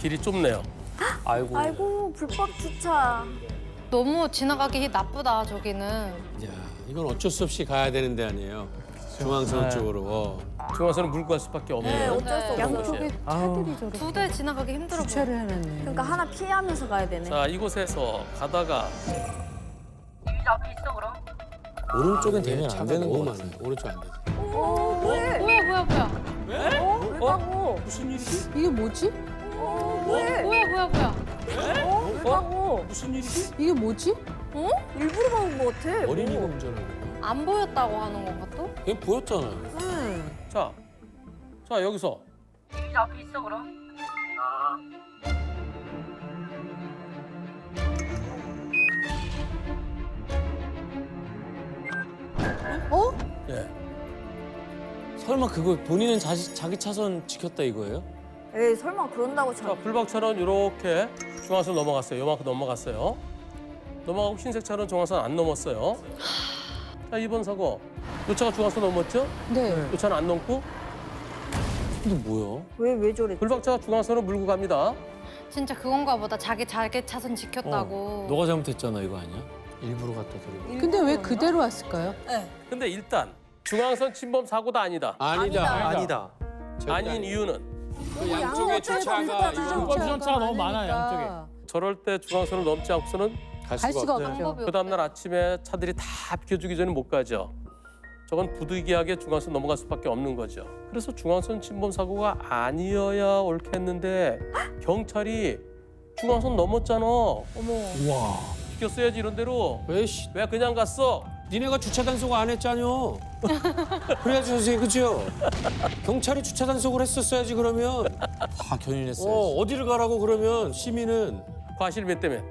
길이 좁네요. 아이고. 아이고 불법 주차. 너무 지나가기 나쁘다 저기는. 야, 이건 어쩔 수 없이 가야 되는 데 아니에요. 중앙선 쪽으로. 중앙선은 물고 갈 수밖에 네, 없네요. 어쩔 수 없는 양쪽에 곳이에요. 차들이 저렇게 두 대 지나가기 힘들어. 주차를 해놨네. 그러니까 하나 피하면서 가야 되네. 자, 이곳에서 가다가 오른쪽엔 되면 안 차가 되는 너무 거 많아요. 같아. 오른쪽 안 되지. 왜? 뭐야. 왜 가고? 무슨 일이지? 이게 뭐지? 왜? 뭐야. 왜 가고? 무슨 일이지? 이게 뭐지? 일부러 가는 것 같아. 어린이가 운전하는 거. 안 보였다고 하는 건가 또? 그냥 보였잖아요. 자, 여기서 어? 예. 설마 그거 본인은 자기 차선 지켰다 이거예요? 에이 설마 그런다고 자, 차. 불박차는 이렇게 중앙선 넘어갔어요. 요만큼 넘어갔어요. 넘어가고 흰색 차는 중앙선 안 넘었어요. 자, 이번 사고. 이 차가 중앙선 넘었죠? 네. 이 차는 안 넘고 근데 뭐야? 왜 저래? 불박차가 중앙선을 물고 갑니다. 진짜 그건가 보다. 자기 차선 지켰다고. 너가 잘못했잖아 이거 아니야? 일부러 갖다 드리고. 근데 왜 그대로 왔을까요? 근데 일단 중앙선 침범 사고다 아니다. 아니다. 아닌 이유는 그 양쪽에 주차가 주차가 너무 많아 양쪽에. 저럴 때 중앙선을 넘지 않고서는 갈 수가 없죠. 방법이 그 다음날 아침에 차들이 다 비켜주기 전에 못 가죠. 저건 부득이하게 중앙선 넘어갈 수밖에 없는 거죠. 그래서 중앙선 침범 사고가 아니어야 옳겠는데 경찰이 중앙선 넘었잖아. 우와. 비켰어야지 이런 대로. 왜 그냥 갔어? 니네가 주차 단속 안 했잖여. 그래야지 선생님 그죠? 경찰이 주차 단속을 했었어야지 그러면. 다 견인했어요. 어디를 가라고 그러면 시민은. 과실몇 때문에?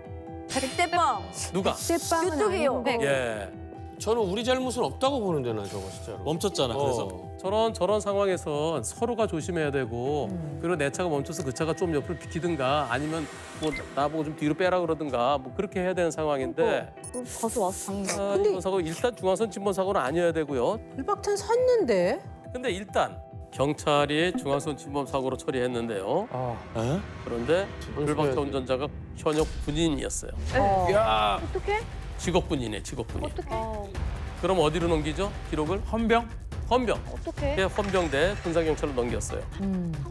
백대빵. 누가? 쇠빵은 유튜브요. 아니고. 예. 저는 우리 잘못은 없다고 보는데 나 저거 진짜로. 멈췄잖아 그래서. 저런 상황에서 서로가 조심해야 되고 그리고 내 차가 멈춰서 그 차가 좀 옆으로 비키든가 아니면 뭐 나보고 좀 뒤로 빼라 그러든가 뭐 그렇게 해야 되는 상황인데 가서 와서 당겨. 아, 이번 사고 일단 중앙선 침범 사고는 아니어야 되고요. 불박탄 샀는데. 근데 일단 경찰이 중앙선 침범 사고로 처리했는데요. 에? 그런데 불박차 운전자가 현역 군인이었어요. 야. 어떻게? 직업 군인이에요, 직업 군인. 어떻게? 그럼 어디로 넘기죠? 기록을? 헌병. 어떻게? 예, 헌병대 군사경찰로 넘겼어요.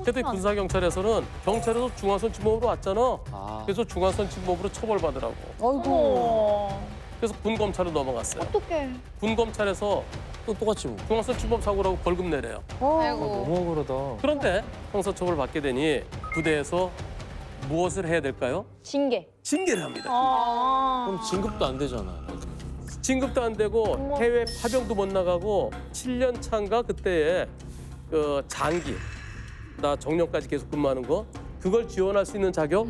그때 군사경찰에서는 경찰에서 중앙선 침범으로 왔잖아. 아. 그래서 중앙선 침범으로 처벌받으라고. 어이구. 그래서 군검찰로 넘어갔어요. 어떻게? 군검찰에서 똑같지 뭐. 중앙선 침범 사고라고 벌금 내래요. 아이고. 너무 억울하다. 그런데 형사처벌 받게 되니 부대에서 무엇을 해야 될까요? 징계. 징계를 합니다. 그럼 진급도 안 되잖아. 진급도 안 되고 해외 파병도 못 나가고 7년 차인가 그때에 그 장기 나 정년까지 계속 근무하는 거 그걸 지원할 수 있는 자격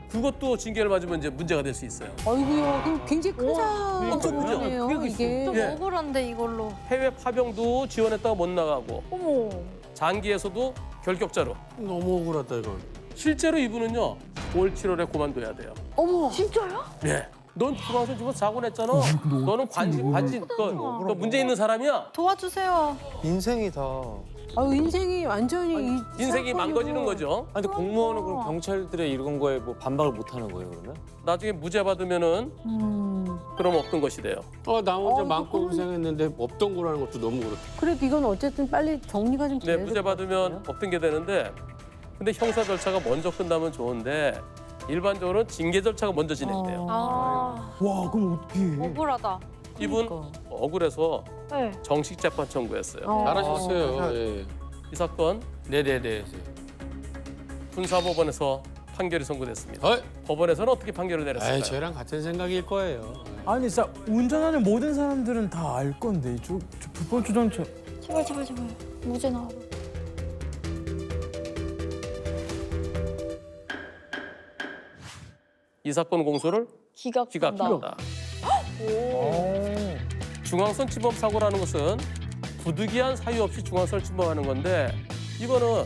그것도 징계를 맞으면 이제 문제가 될 수 있어요. 어이구야. 그럼 굉장히 큰 엄청 크죠? 사고네요 그게 이게. 좀 예. 억울한데 이걸로. 해외 파병도 지원했다가 못 나가고 어머. 장기에서도 결격자로 너무 억울하다 이건. 실제로 이분은요 올 7월에 그만둬야 돼요. 어머. 진짜요? 네. 넌 중앙선 집어 사고 냈잖아. 너는 너 문제 있는 사람이야. 도와주세요. 인생이다. 아유 인생이 완전히 인생이 망가지는 거죠. 아니 근데 공무원은 그럼 경찰들의 이런 거에 뭐 반박을 못 하는 거예요 그러면? 나중에 무죄 받으면은 그럼 없던 것이 돼요. 나 혼자 마음고 고생했는데 없던 거라는 것도 너무 그렇다. 그래도 이건 어쨌든 빨리 정리가 좀 돼야 네, 될것 무죄 받으면 같아요. 없던 게 되는데 근데 형사 절차가 먼저 끝나면 좋은데 일반적으로는 징계 절차가 먼저 진행돼요. 와, 그럼 어떻게 해? 억울하다. 이분 그러니까. 억울해서 네. 정식 재판 청구했어요. 잘하셨어요. 예. 이 사건 네네네. 군사법원에서 판결이 선고됐습니다. 어이? 법원에서는 어떻게 판결을 내렸을까요? 에이, 저랑 같은 생각일 거예요. 아니, 진짜 운전하는 모든 사람들은 다 알 건데. 저 불법 주정차. 제발. 무죄 나와. 이 사건 공소를 기각한다. 기각한다. 중앙선 침범 사고라는 것은 부득이한 사유 없이 중앙선을 침범하는 건데 이거는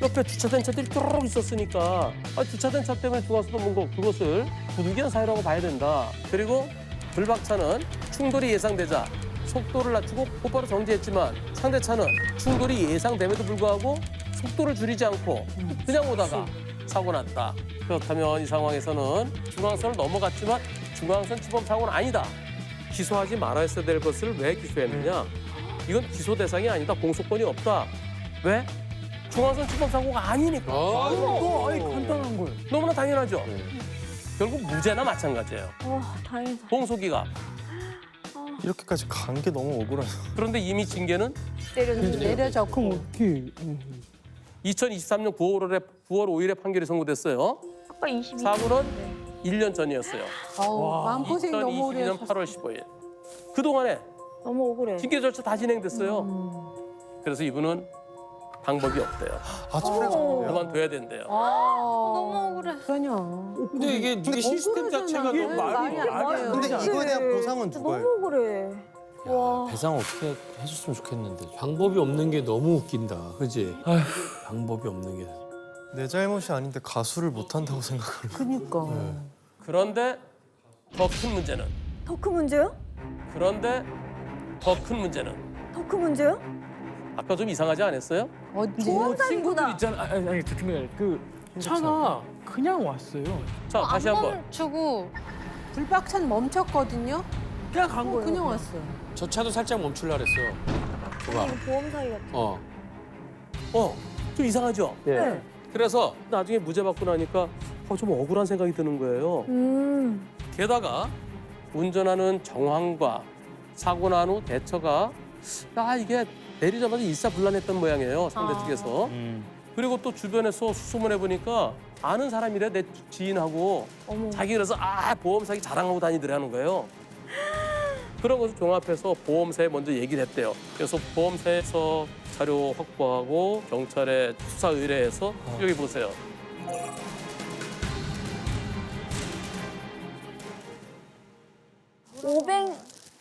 옆에 주차된 차들이 뚜루룩 있었으니까 주차된 차 때문에 중앙선 넘은 거 그것을 부득이한 사유라고 봐야 된다. 그리고 불박차는 충돌이 예상되자 속도를 낮추고 곧바로 정지했지만 상대 차는 충돌이 예상됨에도 불구하고 속도를 줄이지 않고 그냥 오다가 사고 났다. 그렇다면 이 상황에서는 중앙선을 넘어갔지만 중앙선 치범 사고는 아니다. 기소하지 말아야 될 것을 왜 기소했느냐? 이건 기소 대상이 아니다. 공소권이 없다. 왜? 중앙선 치범 사고가 아니니까. 아이 간단한 거예요. 너무나 당연하죠. 결국 무죄나 마찬가지예요. 다행이다. 공소기각. 이렇게까지 간 게 너무 억울해서. 그런데 이미 징계는 내려졌고. 그럼 어떻게? 2023년 9월 5일에 판결이 선고됐어요. 아까 22. 사고는 1년 전이었어요. 마음고생 너무 오래 2022년 8월 15일. 그동안에 너무 억울해. 징계 절차 다 진행됐어요. 그래서 이분은 방법이 없대요. 아, 정말. 그만둬야 된대요. 너무 억울해. 그러냐. 근데 이게 시스템 자체가 억울하잖아. 너무 말이 안 돼요. 근데 이거에 대한 보상은 누가 해요? 억울해. 와. 배상 어떻게 해줬으면 좋겠는데. 방법이 없는 게 너무 웃긴다. 그지? 방법이 없는 게. 내 잘못이 아닌데 가수를 못 한다고 생각하는 거. 그러니까. 그런데 더 큰 문제는 더 큰 문제요? 그런데 더 큰 문제는 더 큰 문제요? 아까 좀 이상하지 않았어요? 언제? 친구들 있잖아. 아니 듣는 그 차가 그냥 왔어요. 자, 다시 안 한번. 멈추고 불박차는 멈췄거든요. 그냥 간 거예요. 그냥 왔어요. 저 차도 살짝 멈출라 그랬어. 아니 이거 보험 사기 같아. 좀 이상하죠? 네. 그래서 나중에 무죄 받고 나니까 좀 억울한 생각이 드는 거예요. 게다가 운전하는 정황과 사고 난 후 대처가 이게 내리자마자 일사불란했던 모양이에요. 상대 측에서. 그리고 또 주변에서 수소문해 보니까 아는 사람이래 내 지인하고 자기 그래서 보험 사기 자랑하고 다니더라는 거예요. 그런 것을 종합해서 보험사에 먼저 얘기를 했대요. 그래서 보험사에서 자료 확보하고 경찰에 수사 의뢰해서 여기 보세요.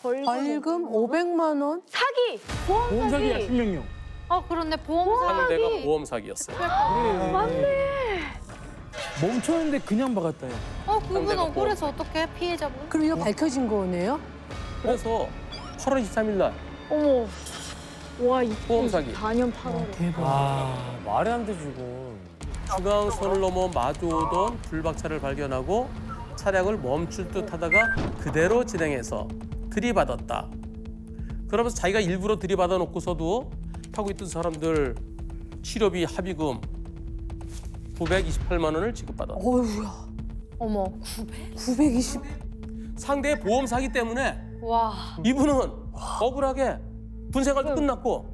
벌금 500만 원? 사기. 보험 보험사기야 사기. 신명령. 그런데 보험 상대가 보험 사기였어요. 멈췄는데 그냥 박았다요. 그분 상대가 억울해서 어떻게 피해자분? 그럼 이거 밝혀진 거네요? 그래서 8월 23일 날 어머. 와, 보험 사기. 4년 8월에. 말이 안 되지 이건. 중앙선을 넘어 마주오던 불박차를 발견하고 차량을 멈출 듯 하다가 그대로 진행해서 들이받았다. 그러면서 자기가 일부러 들이받아 놓고서도 타고 있던 사람들 치료비 합의금 928만 원을 지급받았다. 어휴야. 어머. 920. 상대의 보험 사기 때문에 와. 이분은 억울하게 군생활도 끝났고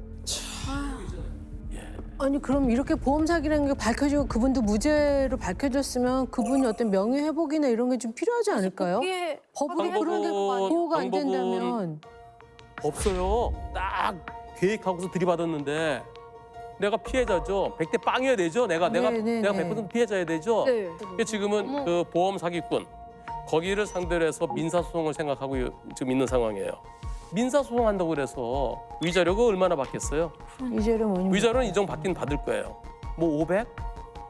아니 그럼 이렇게 보험 사기라는 게 밝혀지고 그분도 무죄로 밝혀졌으면 그분이 어떤 명예 회복이나 이런 게 좀 필요하지 않을까요? 이게 법으로 그런 게 보호가 안 된다면 없어요. 딱 계획하고서 들이받았는데 내가 피해자죠. 100대 빵이어야 되죠. 내가 네, 100% 피해자여야 되죠. 네. 그러니까 지금은 그 보험 사기꾼 거기를 상대로 해서 민사 소송을 생각하고 지금 있는 상황이에요. 민사 소송한다고 그래서 위자료가 얼마나 받겠어요? 이제는 뭐니? 위자료는 인정받긴 받을 거예요. 뭐 500?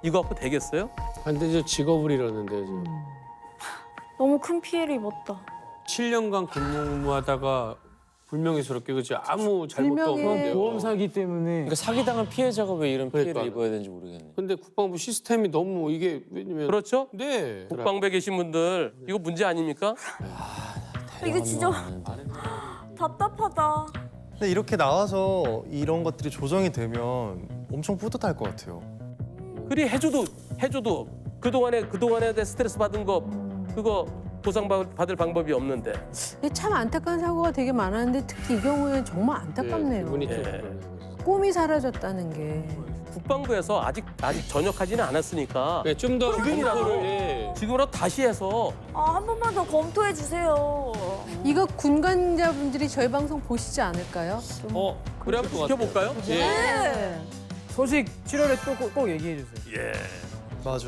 이거 갖고 되겠어요? 근데 이제 직업을 잃었는데 이제 너무 큰 피해를 입었다. 7년간 근무하다가 불명예스럽게 그치 아무 잘못도 불명예. 없는데요. 보험 사기 때문에 그러니까 사기당한 피해자가 왜 이런 피해를 그러니까. 입어야 되는지 모르겠네. 근데 국방부 시스템이 너무 이게 왜냐면 그렇죠? 네. 국방부에 계신 분들 이거 문제 아닙니까? 이거 진짜 답답하다. 근데 이렇게 나와서 이런 것들이 조정이 되면 엄청 뿌듯할 것 같아요. 그리 해줘도 그동안에 대해 스트레스 받은 거 그거 보상받을 방법이 없는데 참 안타까운 사고가 되게 많았는데 특히 이 경우에는 정말 안타깝네요. 기분이 좀 예. 그러네요. 꿈이 사라졌다는 게. 국방부에서 아직 전역하지는 않았으니까 네, 좀더 지금이라도 예. 지금으로 다시 해서 한 번만 더 검토해 주세요. 이거 군관자분들이 저희 방송 보시지 않을까요? 그래 한번 지켜볼까요? 예. 네. 소식 7월에 꼭 얘기해 주세요. 예. 맞아.